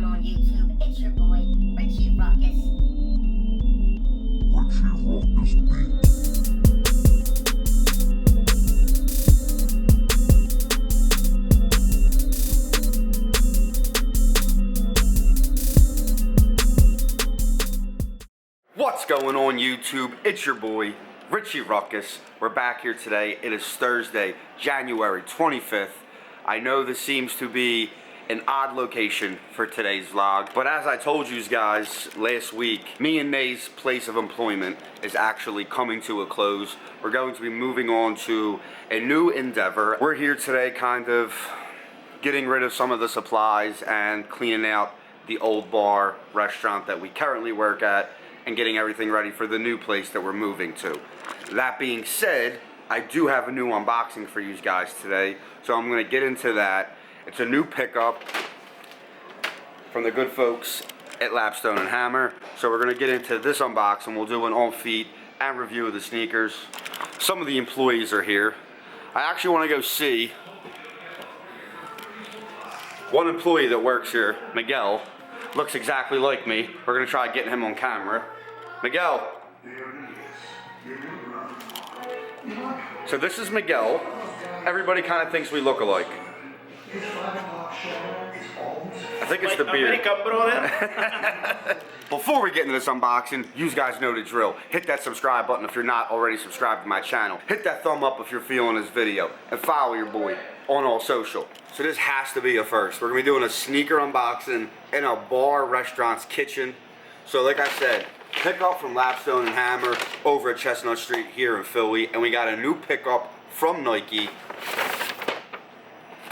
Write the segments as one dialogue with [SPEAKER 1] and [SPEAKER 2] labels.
[SPEAKER 1] going on YouTube? It's your boy, Richie Ruckus.
[SPEAKER 2] Richie Ruckus Beat.
[SPEAKER 3] What's going on YouTube? It's your boy, Richie Ruckus. We're back here today. It is Thursday, January 25th. I know this seems to be an odd location for today's vlog, but as I told you guys last week, me and May's place of employment is actually coming to a close. We're going to be moving on to a new endeavor. We're here today kind of getting rid of some of the supplies and cleaning out the old bar restaurant that we currently work at and getting everything ready for the new place that we're moving to. That being said, I do have a new unboxing for you guys today, so I'm going to get into that. It's a new pickup from the good folks at Lapstone Hammer. So we're going to get into this unboxing. We'll do an on feet and review of the sneakers. Some of the employees are here. I actually want to go see one employee that works here, Miguel. Looks exactly like me. We're going to try getting him on camera. Miguel. So this is Miguel. Everybody kind of thinks we look alike. I think it's the beard. Before we get into this unboxing, you guys know the drill. Hit that subscribe button if you're not already subscribed to my channel. Hit that thumb up if you're feeling this video. And follow your boy on all social. So this has to be a first. We're going to be doing a sneaker unboxing in a bar restaurant's kitchen. So like I said, pickup from Lapstone Hammer over at Chestnut Street here in Philly. And we got a new pickup from Nike.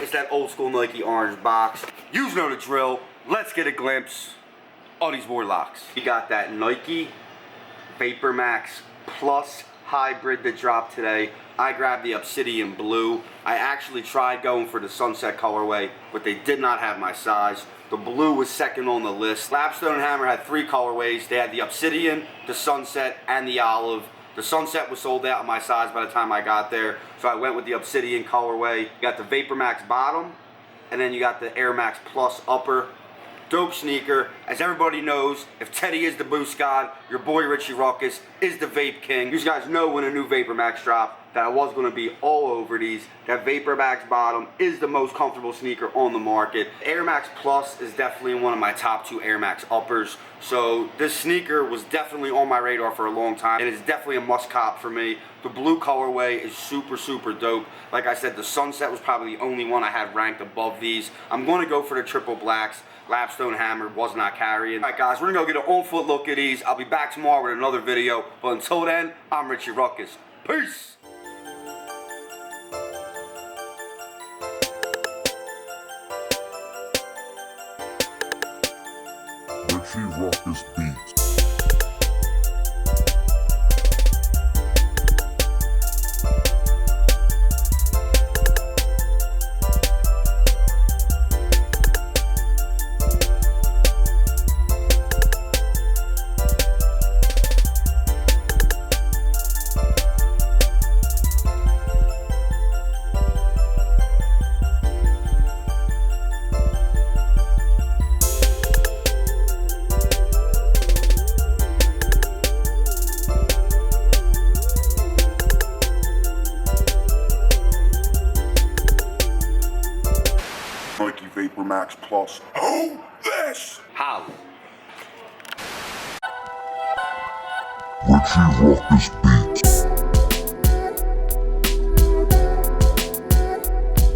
[SPEAKER 3] It's that old school Nike orange box. You know the drill. Let's get a glimpse of these warlocks. We got that Nike Vapormax Plus hybrid that dropped today. I grabbed the Obsidian blue. I actually tried going for the sunset colorway, but they did not have my size. The blue was second on the list. Lapstone Hammer had 3 colorways. They had the Obsidian, the sunset, and the olive. The sunset was sold out of my size by the time I got there, so I went with the Obsidian colorway. You got the Vapormax bottom, and then you got the Air Max Plus upper. Dope sneaker. As everybody knows, if Teddy is the boost god, your boy Richie Ruckus is the vape king. You guys know when a new Vapormax dropped that I was going to be all over these. That Vapormax bottom is the most comfortable sneaker on the market. Air Max Plus is definitely one of my top 2 Air Max uppers. So this sneaker was definitely on my radar for a long time. It is definitely a must cop for me. The blue colorway is super dope. Like I said, the sunset was probably the only one I had ranked above these. I'm going to go for the triple blacks. Lapstone Hammer was not carrying. Alright guys, we're going to go get an on-foot look at these. I'll be back tomorrow with another video. But until then, I'm Richie Ruckus. Peace!
[SPEAKER 2] Richie Ruckus Beat. Nike Vapormax Plus. Oh, this!
[SPEAKER 3] How?
[SPEAKER 2] Richie Ruckus Beat.